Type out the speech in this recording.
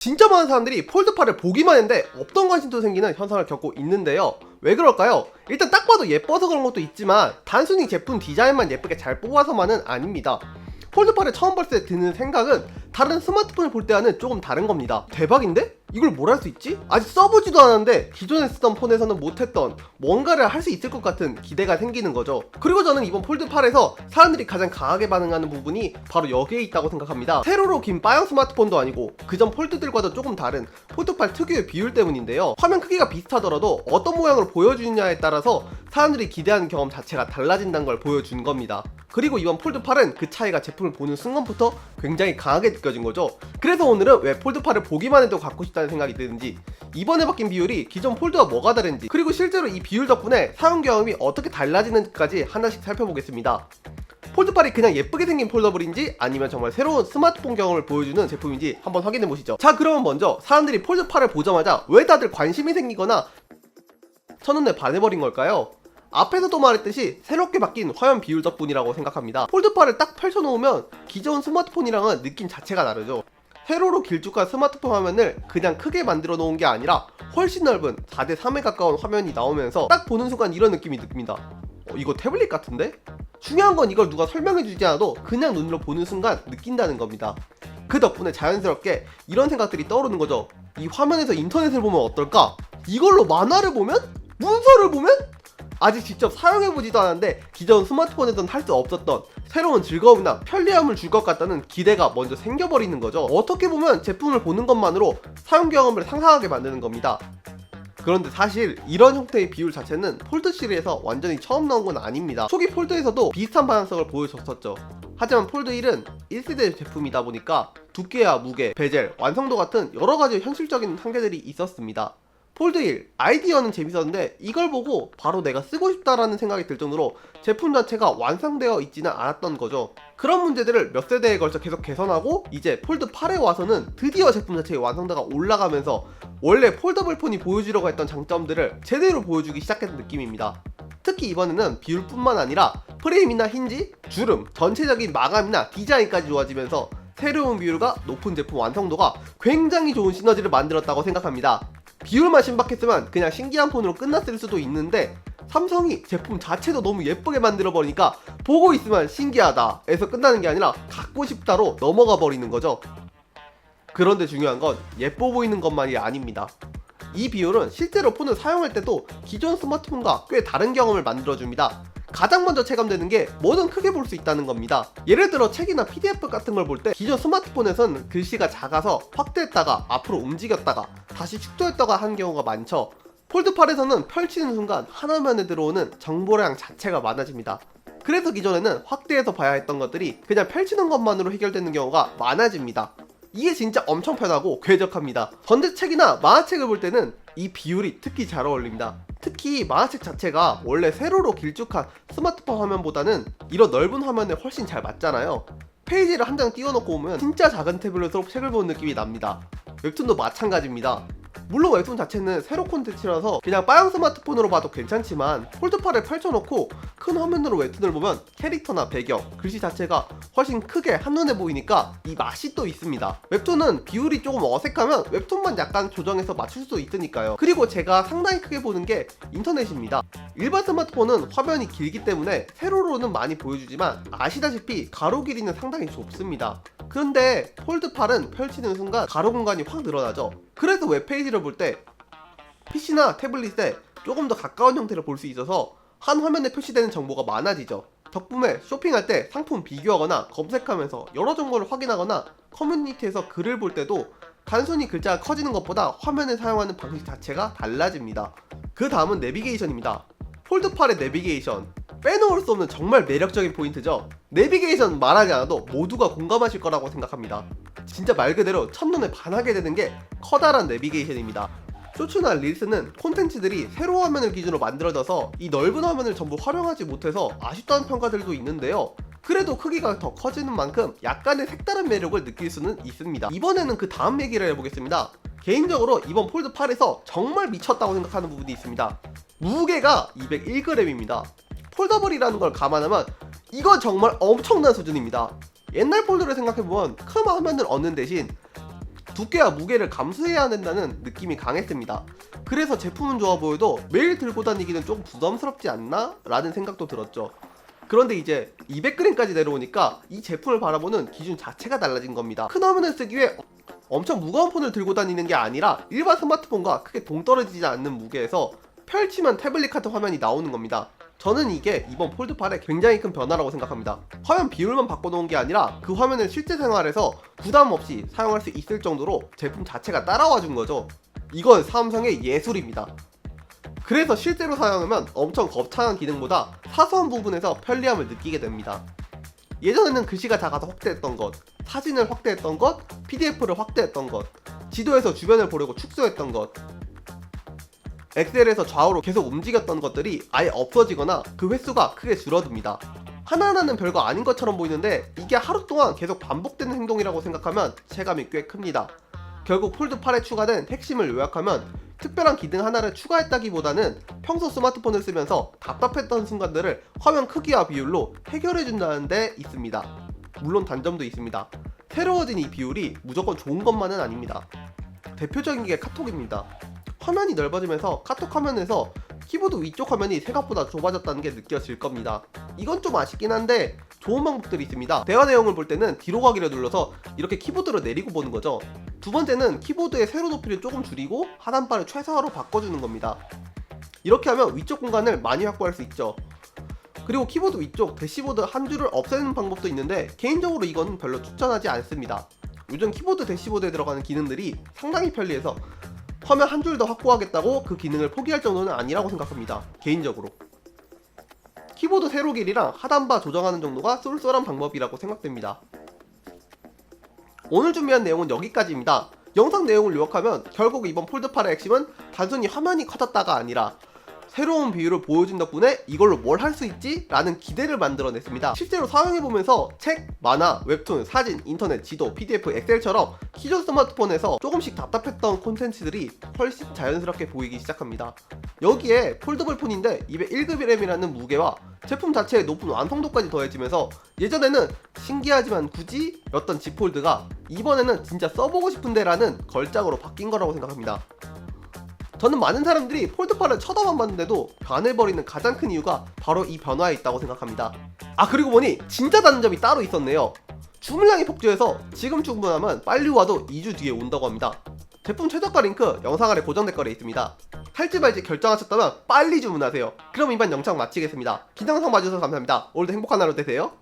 진짜 많은 사람들이 폴드8을 보기만 했는데 없던 관심도 생기는 현상을 겪고 있는데요. 왜 그럴까요? 일단 딱 봐도 예뻐서 그런 것도 있지만 단순히 제품 디자인만 예쁘게 잘 뽑아서만은 아닙니다. 폴드8을 처음 봤을 때 드는 생각은 다른 스마트폰을 볼 때와는 조금 다른 겁니다. 대박인데? 이걸 뭘 할 수 있지? 아직 써보지도 않았는데 기존에 쓰던 폰에서는 못했던 뭔가를 할 수 있을 것 같은 기대가 생기는 거죠. 그리고 저는 이번 폴드8에서 사람들이 가장 강하게 반응하는 부분이 바로 여기에 있다고 생각합니다. 세로로 긴 빠형 스마트폰도 아니고 그전 폴드들과도 조금 다른 폴드8 특유의 비율 때문인데요. 화면 크기가 비슷하더라도 어떤 모양으로 보여주느냐에 따라서 사람들이 기대하는 경험 자체가 달라진다는 걸 보여준 겁니다. 그리고 이번 폴드8은 그 차이가 제품을 보는 순간부터 굉장히 강하게 느껴진 거죠. 그래서 오늘은 왜 폴드8을 보기만 해도 갖고 싶다는 생각이 드는지, 이번에 바뀐 비율이 기존 폴드와 뭐가 다른지, 그리고 실제로 이 비율 덕분에 사용 경험이 어떻게 달라지는지까지 하나씩 살펴보겠습니다. 폴드8이 그냥 예쁘게 생긴 폴더블인지 아니면 정말 새로운 스마트폰 경험을 보여주는 제품인지 한번 확인해 보시죠. 자, 그러면 먼저 사람들이 폴드8을 보자마자 왜 다들 관심이 생기거나 첫눈에 반해버린 걸까요? 앞에서도 말했듯이 새롭게 바뀐 화면 비율 덕분이라고 생각합니다. 폴드8을 딱 펼쳐놓으면 기존 스마트폰이랑은 느낌 자체가 다르죠. 세로로 길쭉한 스마트폰 화면을 그냥 크게 만들어 놓은 게 아니라 훨씬 넓은 4:3에 가까운 화면이 나오면서 딱 보는 순간 이런 느낌이 듭니다. 이거 태블릿 같은데? 중요한 건 이걸 누가 설명해 주지 않아도 그냥 눈으로 보는 순간 느낀다는 겁니다. 그 덕분에 자연스럽게 이런 생각들이 떠오르는 거죠. 이 화면에서 인터넷을 보면 어떨까? 이걸로 만화를 보면? 문서를 보면? 아직 직접 사용해보지도 않았는데 기존 스마트폰에선 할 수 없었던 새로운 즐거움이나 편리함을 줄 것 같다는 기대가 먼저 생겨버리는 거죠. 어떻게 보면 제품을 보는 것만으로 사용 경험을 상상하게 만드는 겁니다. 그런데 사실 이런 형태의 비율 자체는 폴드 시리즈에서 완전히 처음 나온 건 아닙니다. 초기 폴드에서도 비슷한 방향성을 보여줬었죠. 하지만 폴드 1은 1세대 제품이다 보니까 두께와 무게, 베젤, 완성도 같은 여러가지 현실적인 한계들이 있었습니다. 폴드 1 아이디어는 재밌었는데 이걸 보고 바로 내가 쓰고 싶다라는 생각이 들 정도로 제품 자체가 완성되어 있지는 않았던 거죠. 그런 문제들을 몇 세대에 걸쳐 계속 개선하고 이제 폴드 8에 와서는 드디어 제품 자체의 완성도가 올라가면서 원래 폴더블 폰이 보여주려고 했던 장점들을 제대로 보여주기 시작했던 느낌입니다. 특히 이번에는 비율뿐만 아니라 프레임이나 힌지, 주름, 전체적인 마감이나 디자인까지 좋아지면서 새로운 비율과 높은 제품 완성도가 굉장히 좋은 시너지를 만들었다고 생각합니다. 비율만 신박했으면 그냥 신기한 폰으로 끝났을 수도 있는데 삼성이 제품 자체도 너무 예쁘게 만들어버리니까 보고 있으면 신기하다 에서 끝나는 게 아니라 갖고 싶다로 넘어가 버리는 거죠. 그런데 중요한 건 예뻐 보이는 것만이 아닙니다. 이 비율은 실제로 폰을 사용할 때도 기존 스마트폰과 꽤 다른 경험을 만들어줍니다. 가장 먼저 체감되는 게 뭐든 크게 볼 수 있다는 겁니다. 예를 들어 책이나 PDF 같은 걸 볼 때 기존 스마트폰에서는 글씨가 작아서 확대했다가 앞으로 움직였다가 다시 축소했다가 하는 경우가 많죠. 폴드8에서는 펼치는 순간 한 화면에 들어오는 정보량 자체가 많아집니다. 그래서 기존에는 확대해서 봐야 했던 것들이 그냥 펼치는 것만으로 해결되는 경우가 많아집니다. 이게 진짜 엄청 편하고 쾌적합니다. 전자책이나 만화책을 볼 때는 이 비율이 특히 잘 어울립니다. 특히 만화책 자체가 원래 세로로 길쭉한 스마트폰 화면보다는 이런 넓은 화면에 훨씬 잘 맞잖아요. 페이지를 한 장 띄워놓고 보면 진짜 작은 태블릿으로 책을 보는 느낌이 납니다. 웹툰도 마찬가지입니다. 물론 웹툰 자체는 세로 콘텐츠라서 그냥 빠형 스마트폰으로 봐도 괜찮지만 폴드8을 펼쳐놓고 큰 화면으로 웹툰을 보면 캐릭터나 배경, 글씨 자체가 훨씬 크게 한눈에 보이니까 이 맛이 또 있습니다. 웹툰은 비율이 조금 어색하면 웹툰만 약간 조정해서 맞출 수도 있으니까요. 그리고 제가 상당히 크게 보는 게 인터넷입니다. 일반 스마트폰은 화면이 길기 때문에 세로로는 많이 보여주지만 아시다시피 가로 길이는 상당히 좁습니다. 그런데 폴드8은 펼치는 순간 가로 공간이 확 늘어나죠. 그래서 웹페이지를 볼 때 PC나 태블릿에 조금 더 가까운 형태를 볼 수 있어서 한 화면에 표시되는 정보가 많아지죠. 덕분에 쇼핑할 때 상품 비교하거나 검색하면서 여러 정보를 확인하거나 커뮤니티에서 글을 볼 때도 단순히 글자가 커지는 것보다 화면을 사용하는 방식 자체가 달라집니다. 그 다음은 내비게이션입니다. 폴드8의 내비게이션, 빼놓을 수 없는 정말 매력적인 포인트죠. 내비게이션 말하지 않아도 모두가 공감하실 거라고 생각합니다. 진짜 말 그대로 첫눈에 반하게 되는 게 커다란 내비게이션입니다. 쇼츠나 릴스는 콘텐츠들이 세로 화면을 기준으로 만들어져서 이 넓은 화면을 전부 활용하지 못해서 아쉽다는 평가들도 있는데요. 그래도 크기가 더 커지는 만큼 약간의 색다른 매력을 느낄 수는 있습니다. 이번에는 그 다음 얘기를 해보겠습니다. 개인적으로 이번 폴드8에서 정말 미쳤다고 생각하는 부분이 있습니다. 무게가 201g입니다. 폴더블이라는 걸 감안하면 이건 정말 엄청난 수준입니다. 옛날 폴더를 생각해보면 큰 화면을 얻는 대신 두께와 무게를 감수해야 된다는 느낌이 강했습니다. 그래서 제품은 좋아 보여도 매일 들고 다니기는 조금 부담스럽지 않나? 라는 생각도 들었죠. 그런데 이제 200g까지 내려오니까 이 제품을 바라보는 기준 자체가 달라진 겁니다. 큰 화면을 쓰기 위해 엄청 무거운 폰을 들고 다니는 게 아니라 일반 스마트폰과 크게 동떨어지지 않는 무게에서 펼치면 태블릿 같은 화면이 나오는 겁니다. 저는 이게 이번 폴드8의 굉장히 큰 변화라고 생각합니다. 화면 비율만 바꿔놓은 게 아니라 그 화면을 실제 생활에서 부담 없이 사용할 수 있을 정도로 제품 자체가 따라와 준 거죠. 이건 삼성의 예술입니다. 그래서 실제로 사용하면 엄청 거창한 기능보다 사소한 부분에서 편리함을 느끼게 됩니다. 예전에는 글씨가 작아서 확대했던 것, 사진을 확대했던 것, PDF를 확대했던 것, 지도에서 주변을 보려고 축소했던 것, 엑셀에서 좌우로 계속 움직였던 것들이 아예 없어지거나 그 횟수가 크게 줄어듭니다. 하나하나는 별거 아닌 것처럼 보이는데 이게 하루 동안 계속 반복되는 행동이라고 생각하면 체감이 꽤 큽니다. 결국 폴드8에 추가된 핵심을 요약하면 특별한 기능 하나를 추가했다기보다는 평소 스마트폰을 쓰면서 답답했던 순간들을 화면 크기와 비율로 해결해준다는 데 있습니다. 물론 단점도 있습니다. 새로워진 이 비율이 무조건 좋은 것만은 아닙니다. 대표적인 게 카톡입니다. 화면이 넓어지면서 카톡 화면에서 키보드 위쪽 화면이 생각보다 좁아졌다는 게 느껴질 겁니다. 이건 좀 아쉽긴 한데 좋은 방법들이 있습니다. 대화 내용을 볼 때는 뒤로 가기를 눌러서 이렇게 키보드를 내리고 보는 거죠. 두 번째는 키보드의 세로 높이를 조금 줄이고 하단바를 최소화로 바꿔주는 겁니다. 이렇게 하면 위쪽 공간을 많이 확보할 수 있죠. 그리고 키보드 위쪽 대시보드 한 줄을 없애는 방법도 있는데 개인적으로 이건 별로 추천하지 않습니다. 요즘 키보드 대시보드에 들어가는 기능들이 상당히 편리해서 화면 한 줄 더 확보하겠다고 그 기능을 포기할 정도는 아니라고 생각합니다. 개인적으로. 키보드 세로 길이랑 하단바 조정하는 정도가 쏠쏠한 방법이라고 생각됩니다. 오늘 준비한 내용은 여기까지입니다. 영상 내용을 요약하면 결국 이번 폴드8의 핵심은 단순히 화면이 커졌다가 아니라 새로운 비율을 보여준 덕분에 이걸로 뭘 할 수 있지? 라는 기대를 만들어냈습니다. 실제로 사용해보면서 책, 만화, 웹툰, 사진, 인터넷, 지도, PDF, 엑셀처럼 기존 스마트폰에서 조금씩 답답했던 콘텐츠들이 훨씬 자연스럽게 보이기 시작합니다. 여기에 폴더블 폰인데 201g이라는 무게와 제품 자체의 높은 완성도까지 더해지면서 예전에는 신기하지만 굳이? 였던 Z 폴드가 이번에는 진짜 써보고 싶은데 라는 걸작으로 바뀐 거라고 생각합니다. 저는 많은 사람들이 폴드8을 쳐다만 봤는데도 반해버리는 가장 큰 이유가 바로 이 변화에 있다고 생각합니다. 아, 그리고 보니 진짜 다른 점이 따로 있었네요. 주문량이 폭주해서 지금 주문하면 빨리 와도 2주 뒤에 온다고 합니다. 제품 최저가 링크 영상 아래 고정 댓글에 있습니다. 살지 말지 결정하셨다면 빨리 주문하세요. 그럼 이번 영상 마치겠습니다. 긴 영상 봐주셔서 감사합니다. 오늘도 행복한 하루 되세요.